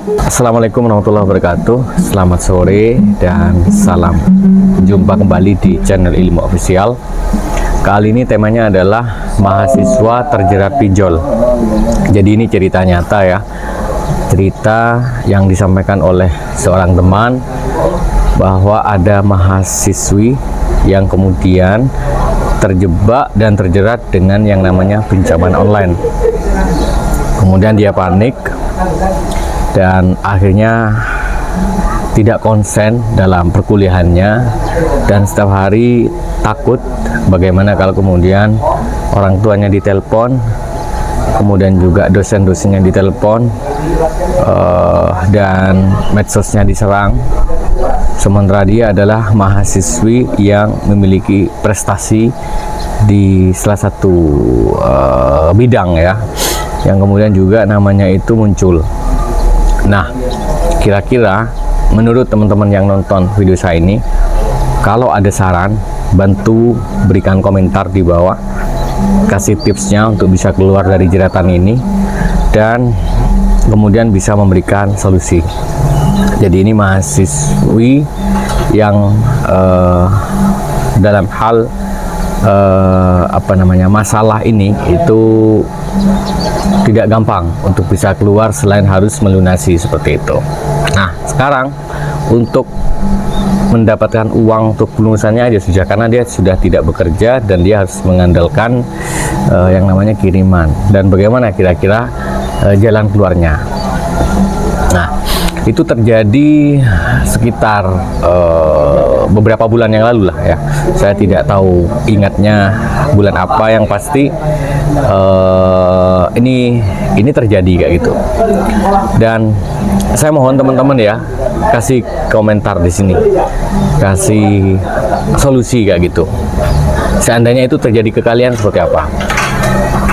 Assalamualaikum warahmatullahi wabarakatuh. Selamat sore dan salam. Jumpa kembali di channel Ilmu Official. Kali ini temanya adalah mahasiswa terjerat pinjol. Jadi ini cerita nyata ya. Cerita yang disampaikan oleh seorang teman bahwa ada mahasiswi yang kemudian terjebak dan terjerat dengan yang namanya pinjaman online. Kemudian dia panik dan akhirnya tidak konsen dalam perkuliahannya, dan setiap hari takut bagaimana kalau kemudian orang tuanya ditelepon, kemudian juga dosen-dosennya ditelepon, dan medsosnya diserang. Sementara dia adalah mahasiswi yang memiliki prestasi di salah satu bidang ya, yang kemudian juga namanya itu muncul. Nah, kira-kira menurut teman-teman yang nonton video saya ini, kalau ada saran, bantu berikan komentar di bawah, kasih tipsnya untuk bisa keluar dari jeratan ini dan kemudian bisa memberikan solusi. Jadi ini mahasiswi yang dalam hal masalah ini itu tidak gampang untuk bisa keluar selain harus melunasi seperti itu. Nah, sekarang untuk mendapatkan uang untuk pelunasannya dia sudah, karena dia sudah tidak bekerja dan dia harus mengandalkan yang namanya kiriman. Dan bagaimana kira-kira jalan keluarnya? Nah, itu terjadi sekitar beberapa bulan yang lalu lah ya. Saya tidak tahu ingatnya bulan apa, yang pasti ini terjadi kayak gitu. Dan saya mohon teman-teman ya, kasih komentar di sini, kasih solusi kayak gitu. Seandainya itu terjadi ke kalian seperti apa?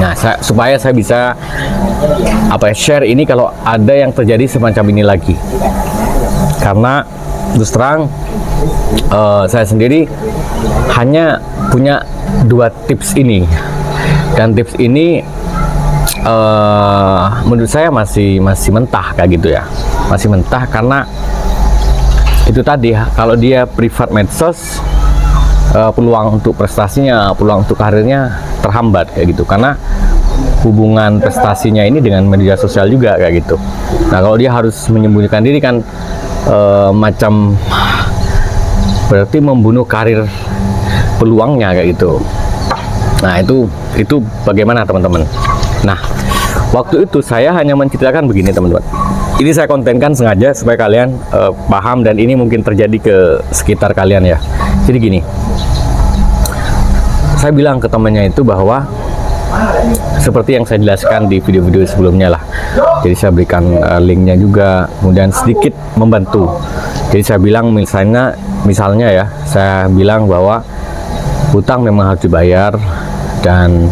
Nah, supaya saya bisa share ini kalau ada yang terjadi semacam ini lagi. Karena terus terang saya sendiri hanya punya 2 tips ini, dan tips ini menurut saya masih mentah kayak gitu ya, masih mentah karena itu tadi, kalau dia privat medsos, peluang untuk prestasinya, peluang untuk karirnya terhambat kayak gitu, karena hubungan prestasinya ini dengan media sosial juga kayak gitu. Nah, kalau dia harus menyembunyikan diri kan macam berarti membunuh karir peluangnya kayak gitu. Nah, itu bagaimana teman-teman? Nah, waktu itu saya hanya menceritakan begini teman-teman. Ini saya kontenkan sengaja supaya kalian paham, dan ini mungkin terjadi ke sekitar kalian ya. Jadi gini, saya bilang ke temannya itu bahwa seperti yang saya jelaskan di video-video sebelumnya lah. Jadi saya berikan linknya juga, kemudian sedikit membantu. Jadi saya bilang misalnya ya, saya bilang bahwa hutang memang harus dibayar, dan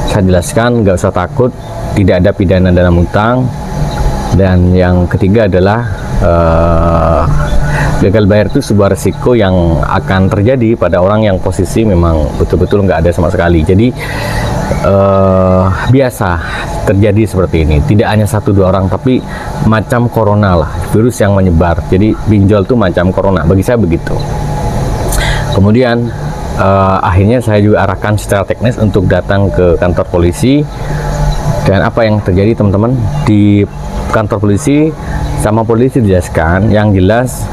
saya jelaskan nggak usah takut, tidak ada pidana dalam hutang. Dan yang ketiga adalah gagal bayar itu sebuah resiko yang akan terjadi pada orang yang posisi memang betul-betul nggak ada sama sekali. Jadi biasa terjadi seperti ini, tidak hanya 1-2 orang, tapi macam corona lah, virus yang menyebar. Jadi pinjol itu macam corona, bagi saya begitu. Kemudian akhirnya saya juga arahkan secara teknis untuk datang ke kantor polisi. Dan apa yang terjadi teman-teman, di kantor polisi sama polisi dijelaskan yang jelas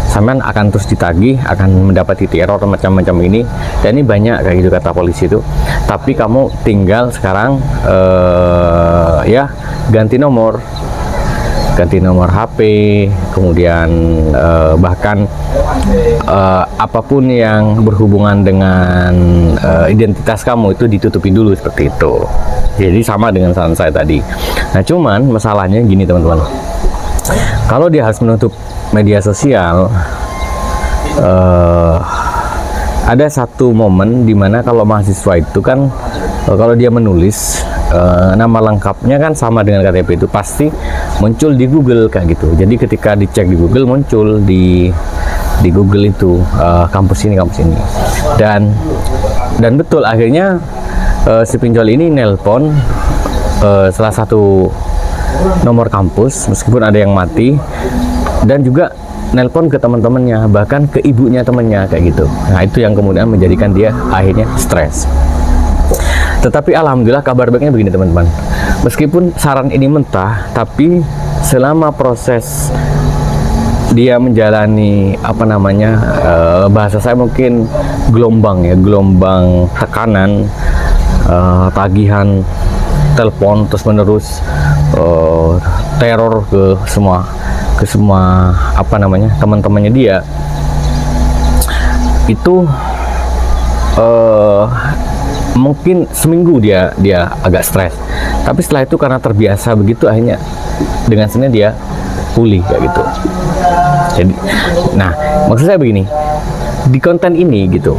sampean akan terus ditagih, akan mendapati teror macam-macam ini, dan ini banyak kayak gitu kata polisi itu. Tapi kamu tinggal sekarang ya ganti nomor HP, kemudian bahkan apapun yang berhubungan dengan identitas kamu itu ditutupi dulu seperti itu. Jadi sama dengan saran saya tadi. Nah, cuman masalahnya gini teman-teman, kalau dia harus menutup media sosial, ada satu momen dimana kalau mahasiswa itu kan kalau dia menulis nama lengkapnya kan sama dengan KTP, itu pasti muncul di Google kayak gitu. Jadi ketika dicek di Google, muncul di Google itu kampus ini dan betul akhirnya si pinjol ini nelpon salah satu nomor kampus meskipun ada yang mati, dan juga nelpon ke teman-temannya, bahkan ke ibunya temannya kayak gitu. Nah, itu yang kemudian menjadikan dia akhirnya stres. Tetapi alhamdulillah kabar baiknya begini teman-teman, meskipun saran ini mentah, tapi selama proses dia menjalani bahasa saya mungkin gelombang tekanan, tagihan telepon terus menerus, teror ke semua teman-temannya dia, itu mungkin seminggu dia agak stres, tapi setelah itu karena terbiasa begitu, akhirnya dengan sendirinya dia pulih kayak gitu. Jadi, nah maksud saya begini, di konten ini gitu,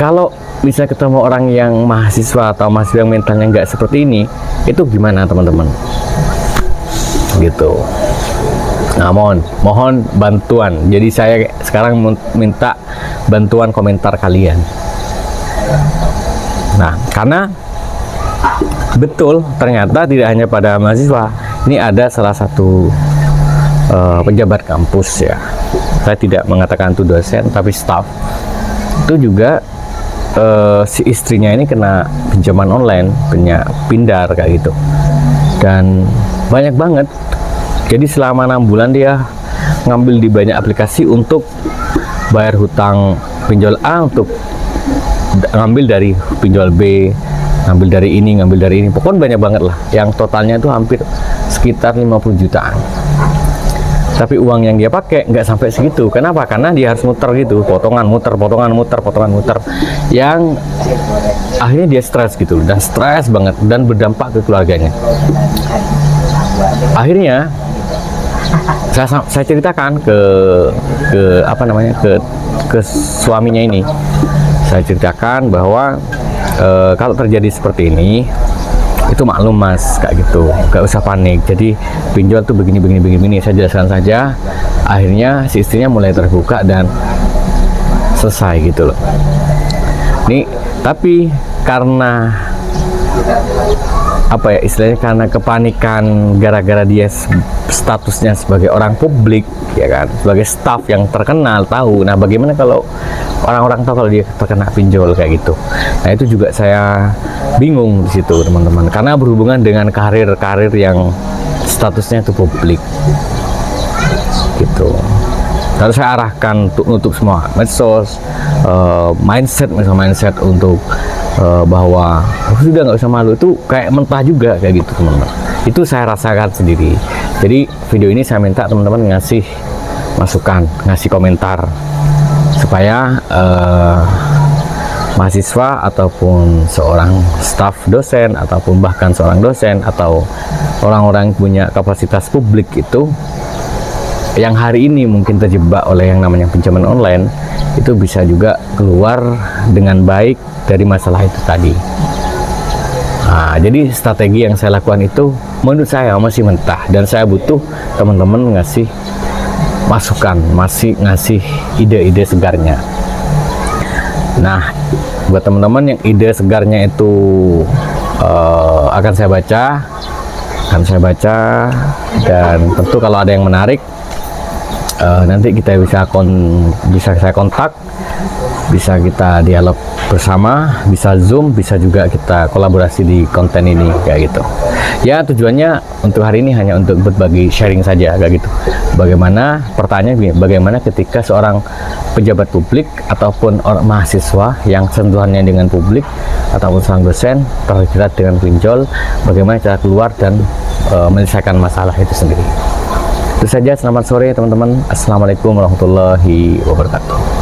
kalau bisa ketemu orang yang mahasiswa atau mahasiswa yang mentalnya nggak seperti ini, itu gimana teman-teman gitu. Nah, mohon bantuan. Jadi saya sekarang minta bantuan komentar kalian. Nah, karena betul ternyata tidak hanya pada mahasiswa, ini ada salah satu pejabat kampus ya. Saya tidak mengatakan itu dosen, tapi staff. Itu juga si istrinya ini kena pinjaman online, pindar kayak gitu. Dan banyak banget. Jadi selama 6 bulan dia ngambil di banyak aplikasi untuk bayar hutang pinjol A, untuk ngambil dari pinjol B, ngambil dari ini, pokoknya banyak banget lah, yang totalnya itu hampir sekitar 50 jutaan. Tapi uang yang dia pakai nggak sampai segitu. Kenapa? Karena dia harus muter gitu, potongan muter, yang akhirnya dia stres gitu, dan stres banget, dan berdampak ke keluarganya. Akhirnya saya ceritakan ke suaminya ini. Saya ceritakan bahwa kalau terjadi seperti ini, itu maklum mas, kayak gitu, gak usah panik. Jadi pinjol tuh begini. Saya jelaskan saja. Akhirnya si istrinya mulai terbuka dan selesai gitu loh. Nih, tapi karena istilahnya karena kepanikan gara-gara dia statusnya sebagai orang publik, ya kan, sebagai staff yang terkenal, tahu. Nah, bagaimana kalau orang-orang tahu kalau dia terkena pinjol kayak gitu? Nah, itu juga saya bingung di situ, teman-teman, karena berhubungan dengan karir yang statusnya itu publik gitu. Harus saya arahkan untuk nutup semua medsos, mindset untuk bahwa sudah nggak usah malu, itu kayak mentah juga kayak gitu, teman-teman. Itu saya rasakan sendiri. Jadi video ini saya minta teman-teman ngasih masukan, ngasih komentar, supaya mahasiswa ataupun seorang staf dosen, ataupun bahkan seorang dosen atau orang-orang yang punya kapasitas publik itu, yang hari ini mungkin terjebak oleh yang namanya pinjaman online, itu bisa juga keluar dengan baik dari masalah itu tadi. Nah, jadi strategi yang saya lakukan itu menurut saya masih mentah, dan saya butuh teman-teman ngasih masukan, masih ngasih ide-ide segarnya. Nah, buat teman-teman yang ide segarnya itu akan saya baca, dan tentu kalau ada yang menarik, nanti kita bisa saya kontak, bisa kita dialog bersama, bisa Zoom, bisa juga kita kolaborasi di konten ini kayak gitu. Ya, tujuannya untuk hari ini hanya untuk berbagi sharing saja kayak gitu. Bagaimana ketika seorang pejabat publik ataupun orang mahasiswa yang sentuhannya dengan publik ataupun seorang dosen terjerat dengan pinjol, bagaimana cara keluar dan menyelesaikan masalah itu sendiri. Itu saja, selamat sore teman-teman. Assalamualaikum warahmatullahi wabarakatuh.